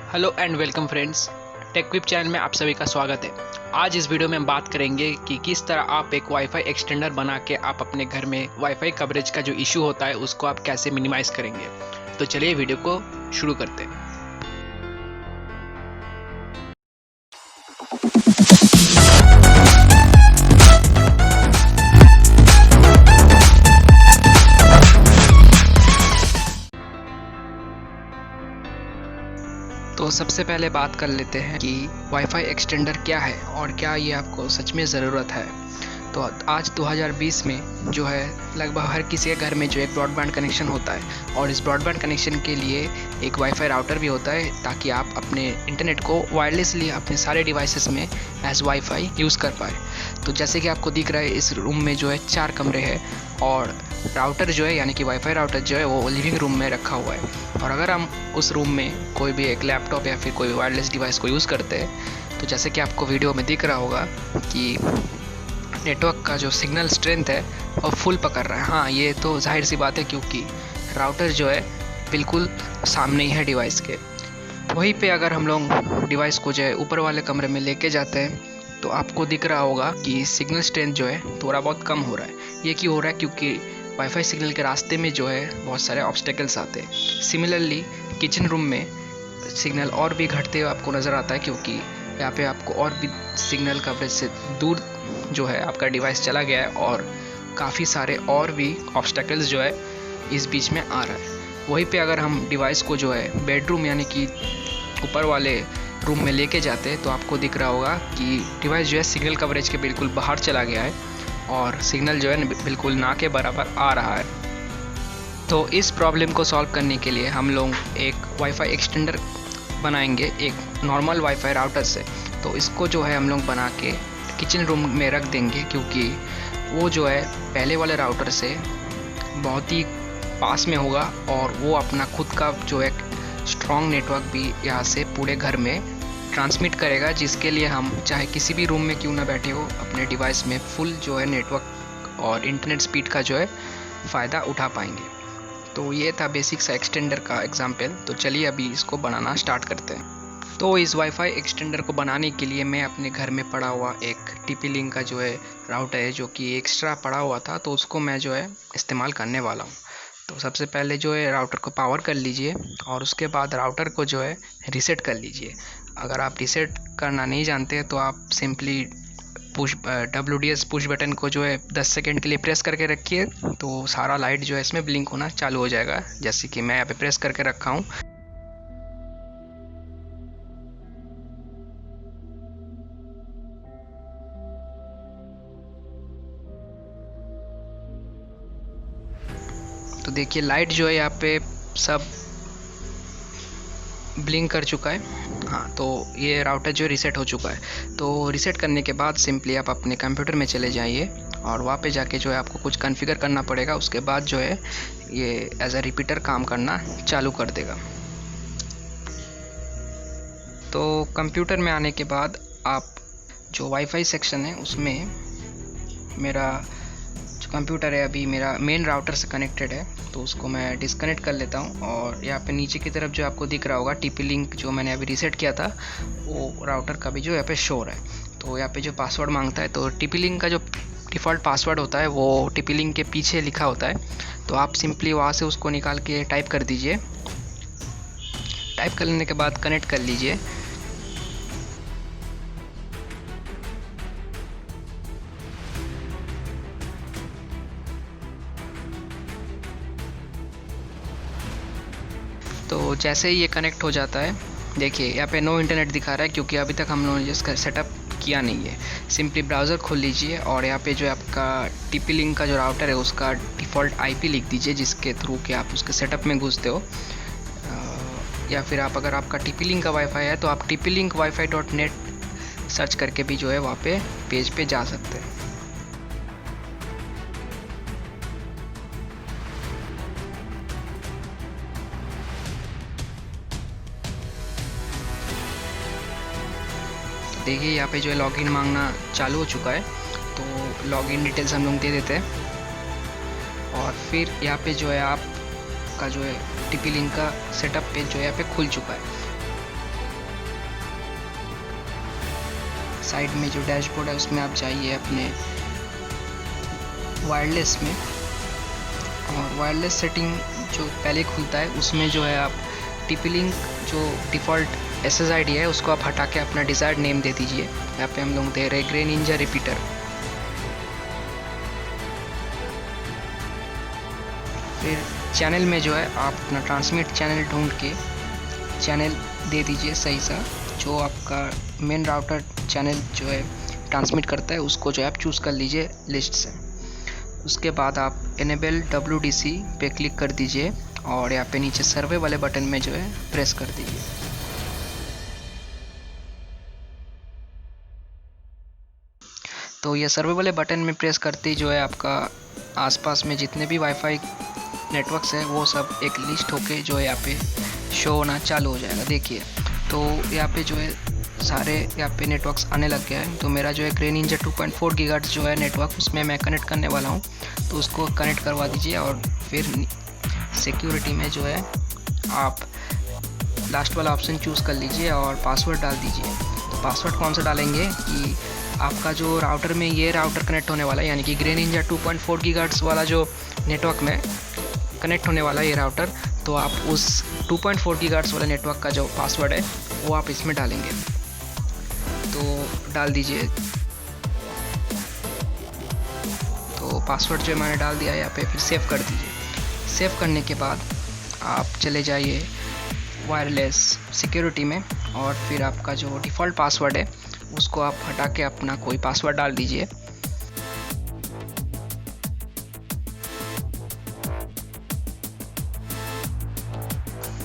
Hello and welcome friends, टेक्विप channel में आप सभी का स्वागत है। आज इस वीडियो में हम बात करेंगे कि किस तरह आप एक वाईफाई एक्सटेंडर बना के आप अपने घर में वाईफाई कवरेज का जो इशू होता है उसको आप कैसे मिनिमाइज़ करेंगे। तो चलिए वीडियो को शुरू करते हैं। तो सबसे पहले बात कर लेते हैं कि वाईफाई एक्सटेंडर क्या है और क्या ये आपको सच में ज़रूरत है। तो आज 2020 में जो है लगभग हर किसी के घर में जो एक ब्रॉडबैंड कनेक्शन होता है और इस ब्रॉडबैंड कनेक्शन के लिए एक वाईफाई राउटर भी होता है ताकि आप अपने इंटरनेट को वायरलेसली अपने सारे डिवाइसेस में एज वाईफाई यूज़ कर पाए। तो जैसे कि आपको दिख रहा है इस रूम में जो है 4 कमरे हैं और राउटर जो है यानी कि वाईफाई राउटर जो है वो लिविंग रूम में रखा हुआ है। और अगर हम उस रूम में कोई भी एक लैपटॉप या फिर कोई वायरलेस डिवाइस को यूज़ करते हैं तो जैसे कि आपको वीडियो में दिख रहा होगा कि नेटवर्क का जो सिग्नल स्ट्रेंथ है वो फुल पकड़ रहा है। हाँ, ये तो जाहिर सी बात है क्योंकि राउटर जो है बिल्कुल सामने ही है डिवाइस के। वहीं पे अगर हम लोग डिवाइस को जो है ऊपर वाले कमरे में लेके जाते हैं तो आपको दिख रहा होगा कि सिग्नल स्ट्रेंथ जो है थोड़ा बहुत कम हो रहा है। ये क्यों हो रहा है? क्योंकि वाईफाई सिग्नल के रास्ते में जो है बहुत सारे ऑब्स्टेकल्स आते हैं। सिमिलरली किचन रूम में सिग्नल और भी घटते हुए आपको नज़र आता है क्योंकि यहाँ पे आपको और भी सिग्नल कवरेज से दूर जो है आपका डिवाइस चला गया है और काफ़ी सारे और भी ऑब्स्टेकल्स जो है इस बीच में आ रहा है। वहीं पे अगर हम डिवाइस को जो है बेडरूम यानी कि ऊपर वाले रूम में लेके जाते हैं तो आपको दिख रहा होगा कि डिवाइस जो है सिग्नल कवरेज के बिल्कुल बाहर चला गया है और सिग्नल जो है बिल्कुल ना के बराबर आ रहा है। तो इस प्रॉब्लम को सॉल्व करने के लिए हम लोग एक वाईफाई एक्सटेंडर बनाएंगे एक नॉर्मल वाईफाई राउटर से। तो इसको जो है हम लोग बना के किचन रूम में रख देंगे क्योंकि वो जो है पहले वाले राउटर से बहुत ही पास में होगा और वो अपना खुद का जो एक स्ट्रॉन्ग नेटवर्क भी यहाँ से पूरे घर में ट्रांसमिट करेगा, जिसके लिए हम चाहे किसी भी रूम में क्यों ना बैठे हो अपने डिवाइस में फुल जो है नेटवर्क और इंटरनेट स्पीड का जो है फ़ायदा उठा पाएंगे। तो ये था बेसिक सा एक्सटेंडर का एग्जाम्पल। तो चलिए अभी इसको बनाना स्टार्ट करते हैं। तो इस वाईफाई एक्सटेंडर को बनाने के लिए मैं अपने घर में पड़ा हुआ एक TP-Link का जो है राउटर है जो कि एक्स्ट्रा पड़ा हुआ था, तो उसको मैं जो है इस्तेमाल करने वाला हूँ। तो सबसे पहले जो है राउटर को पावर कर लीजिए और उसके बाद राउटर को जो है रीसेट कर लीजिए। अगर आप रीसेट करना नहीं जानते हैं तो आप सिंपली WDS पुश बटन को जो है 10 सेकेंड के लिए प्रेस करके रखिए तो सारा लाइट जो है इसमें ब्लिंक होना चालू हो जाएगा, जैसे कि मैं यहाँ पे प्रेस करके रखा हूँ। तो देखिए लाइट जो है यहाँ पे सब ब्लिंक कर चुका है। हाँ, तो ये राउटर जो रीसेट हो चुका है। तो रीसेट करने के बाद सिंपली आप अपने कंप्यूटर में चले जाइए और वहाँ पे जाके जो है आपको कुछ कॉन्फ़िगर करना पड़ेगा। उसके बाद जो है ये एज अ रिपीटर काम करना चालू कर देगा। तो कंप्यूटर में आने के बाद आप जो वाईफाई सेक्शन है उसमें मेरा जो कंप्यूटर है अभी मेरा मेन राउटर से कनेक्टेड है, तो उसको मैं डिस्कनेक्ट कर लेता हूँ। और यहाँ पे नीचे की तरफ जो आपको दिख रहा होगा TP-Link जो मैंने अभी रीसेट किया था वो राउटर का भी जो यहाँ पे शो है। तो यहाँ पे जो पासवर्ड मांगता है तो TP-Link का जो डिफ़ॉल्ट पासवर्ड होता है वो TP-Link के पीछे लिखा होता है। तो आप सिंपली वहाँ से उसको निकाल के टाइप कर दीजिए। टाइप कर लेने के बाद कनेक्ट कर लीजिए। तो जैसे ही ये कनेक्ट हो जाता है देखिए यहाँ पे नो इंटरनेट दिखा रहा है क्योंकि अभी तक हम लोगों ने इसका सेटअप किया नहीं है। सिंपली ब्राउज़र खोल लीजिए और यहाँ पे जो है आपका TP-Link का जो राउटर है उसका डिफ़ॉल्ट IP लिख दीजिए जिसके थ्रू कि आप उसके सेटअप में घुसते हो। या फिर आप अगर आपका TP-Link का वाईफाई है तो आप TP-Link wifi.net सर्च करके भी जो है वहाँ पे पेज पे जा सकते हैं। देखिए यहाँ पे जो है लॉगिन मांगना चालू हो चुका है, तो लॉगिन डिटेल्स हम लोग दे देते हैं और फिर यहाँ पे जो है आपका जो है TP-Link का सेटअप पेज जो है यहाँ पे खुल चुका है। साइड में जो डैशबोर्ड है उसमें आप जाइए अपने वायरलेस में, और वायरलेस सेटिंग जो पहले खुलता है उसमें जो है आप TP-Link जो डिफ़ॉल्ट SSID है उसको आप हटा के अपना डिज़ायर्ड नेम दे दीजिए। यहाँ पे हम लोग दे रहे हैं ग्रे निंजा रिपीटर। फिर चैनल में जो है आप अपना ट्रांसमिट चैनल ढूंढ के चैनल दे दीजिए सही सा, जो आपका मेन राउटर चैनल जो है ट्रांसमिट करता है उसको जो है आप चूज़ कर लीजिए लिस्ट से। उसके बाद आप इनेबल WDC पे क्लिक कर दीजिए और यहाँ पे नीचे सर्वे वाले बटन में जो है प्रेस कर दीजिए। तो ये सर्वे वाले बटन में प्रेस करते ही जो है आपका आसपास में जितने भी वाईफाई नेटवर्क्स हैं वो सब एक लिस्ट होके जो है यहाँ पे शो होना चालू हो जाएगा। देखिए तो यहाँ पे जो है सारे यहाँ पे नेटवर्क्स आने लग गया है। तो मेरा जो है ग्रे निंजा 2.4 गीगाहर्ट्ज़ जो है नेटवर्क उसमें मैं कनेक्ट करने वाला हूँ, तो उसको कनेक्ट करवा दीजिए। और फिर सिक्योरिटी में जो है आप लास्ट वाला ऑप्शन चूज़ कर लीजिए और पासवर्ड डाल दीजिए। तो पासवर्ड कौन सा डालेंगे कि आपका जो राउटर में ये राउटर कनेक्ट होने वाला है, यानी कि ग्रे निंजा 2.4 गीगाहर्ट्ज़ वाला जो नेटवर्क में कनेक्ट होने वाला है ये राउटर, तो आप उस 2.4 गीगाहर्ट्ज़ वाले नेटवर्क का जो पासवर्ड है वो आप इसमें डालेंगे। तो डाल दीजिए। तो पासवर्ड जो मैंने डाल दिया यहाँ पे, फिर सेव कर दीजिए। सेव करने के बाद आप चले जाइए वायरलेस सिक्योरिटी में और फिर आपका जो डिफ़ॉल्ट पासवर्ड है उसको आप हटा के अपना कोई पासवर्ड डाल दीजिए।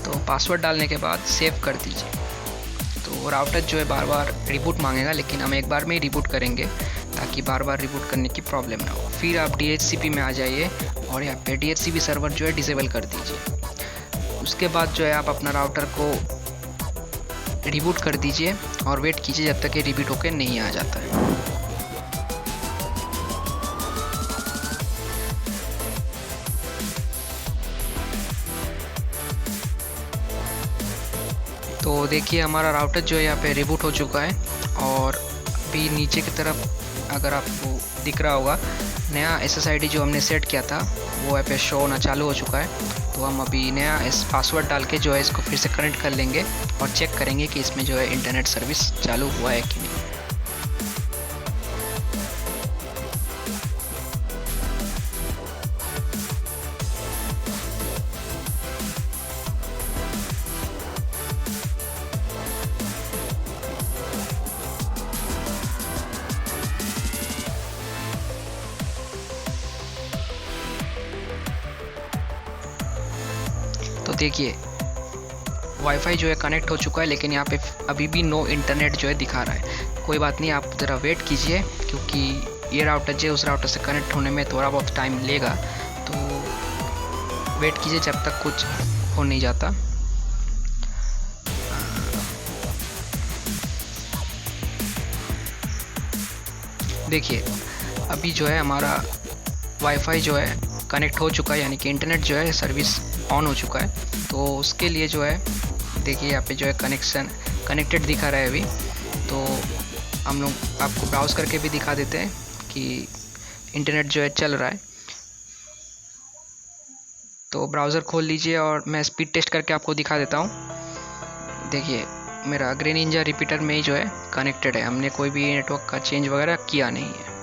तो पासवर्ड डालने के बाद सेव कर दीजिए। तो राउटर जो है बार बार रिबूट मांगेगा, लेकिन हम एक बार में ही रिबूट करेंगे ताकि बार बार रिबूट करने की प्रॉब्लम ना हो। फिर आप DHCP में आ जाइए और यहाँ पे DHCP सर्वर जो है डिसेबल कर दीजिए। उसके बाद जो है आप अपना राउटर को रिबूट कर दीजिए और वेट कीजिए जब तक ये रिबूट होकर नहीं आ जाता है। तो देखिए हमारा राउटर जो है यहाँ पे रिबूट हो चुका है और अभी नीचे की तरफ अगर आपको दिख रहा होगा नया SSID जो हमने सेट किया था वो यहाँ पे शो होना चालू हो चुका है। तो हम अभी नया इस पासवर्ड डाल के जो है इसको फिर से कनेक्ट कर लेंगे और चेक करेंगे कि इसमें जो है इंटरनेट सर्विस चालू हुआ है कि नहीं। तो देखिए वाईफाई जो है कनेक्ट हो चुका है, लेकिन यहाँ पे अभी भी नो इंटरनेट जो है दिखा रहा है। कोई बात नहीं, आप ज़रा वेट कीजिए क्योंकि ये राउटर जो है उस राउटर से कनेक्ट होने में थोड़ा बहुत टाइम लेगा। तो वेट कीजिए जब तक कुछ हो नहीं जाता। देखिए अभी जो है हमारा वाईफाई जो है कनेक्ट हो चुका है, यानी कि इंटरनेट जो है सर्विस ऑन हो चुका है। तो उसके लिए जो है देखिए यहाँ पे जो है कनेक्टेड दिखा रहा है अभी। तो हम लोग आपको ब्राउज करके भी दिखा देते हैं कि इंटरनेट जो है चल रहा है। तो ब्राउज़र खोल लीजिए और मैं स्पीड टेस्ट करके आपको दिखा देता हूँ। देखिए मेरा ग्रे निंजा रिपीटर में ही जो है कनेक्टेड है, हमने कोई भी नेटवर्क का चेंज वगैरह किया नहीं है।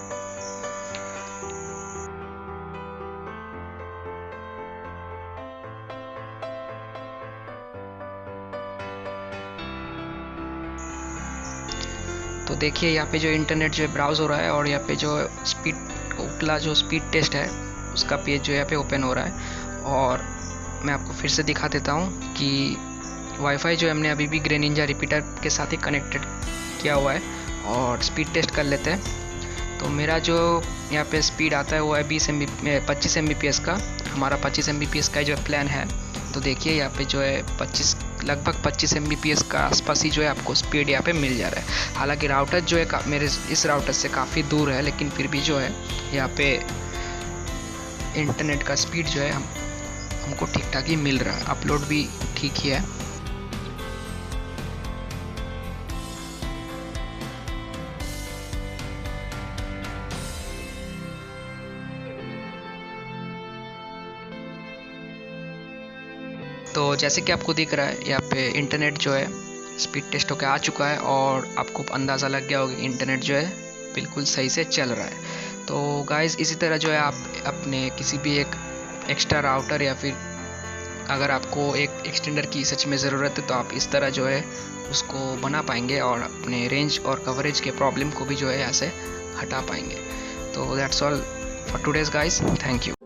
तो देखिए यहाँ पे जो इंटरनेट जो है ब्राउज़ हो रहा है और यहाँ पे जो स्पीड ओकला जो स्पीड टेस्ट है उसका पेज जो यहाँ पे ओपन हो रहा है। और मैं आपको फिर से दिखा देता हूँ कि वाईफाई जो हमने अभी भी ग्रे निंजा रिपीटर के साथ ही कनेक्टेड किया हुआ है और स्पीड टेस्ट कर लेते हैं। तो मेरा जो यहाँ पे स्पीड आता है वो है 25 Mbps का। हमारा 25 Mbps का जो प्लान है। तो देखिए यहाँ पे जो है लगभग 25 Mbps का आसपास ही जो है आपको स्पीड यहाँ पे मिल जा रहा है। हालांकि राउटर जो है मेरे इस राउटर से काफ़ी दूर है, लेकिन फिर भी जो है यहाँ पे इंटरनेट का स्पीड जो है हमको ठीक ठाक ही मिल रहा है। अपलोड भी ठीक ही है। तो जैसे कि आपको दिख रहा है यहाँ पे इंटरनेट जो है स्पीड टेस्ट होकर आ चुका है और आपको अंदाज़ा लग गया होगा कि इंटरनेट जो है बिल्कुल सही से चल रहा है। तो गाइस इसी तरह जो है आप अपने किसी भी एक एक्स्ट्रा राउटर या फिर अगर आपको एक एक्सटेंडर की सच में ज़रूरत है तो आप इस तरह जो है उसको बना पाएंगे और अपने रेंज और कवरेज के प्रॉब्लम को भी जो है यहाँ से हटा पाएंगे। तो that's all for today's guys, thank you.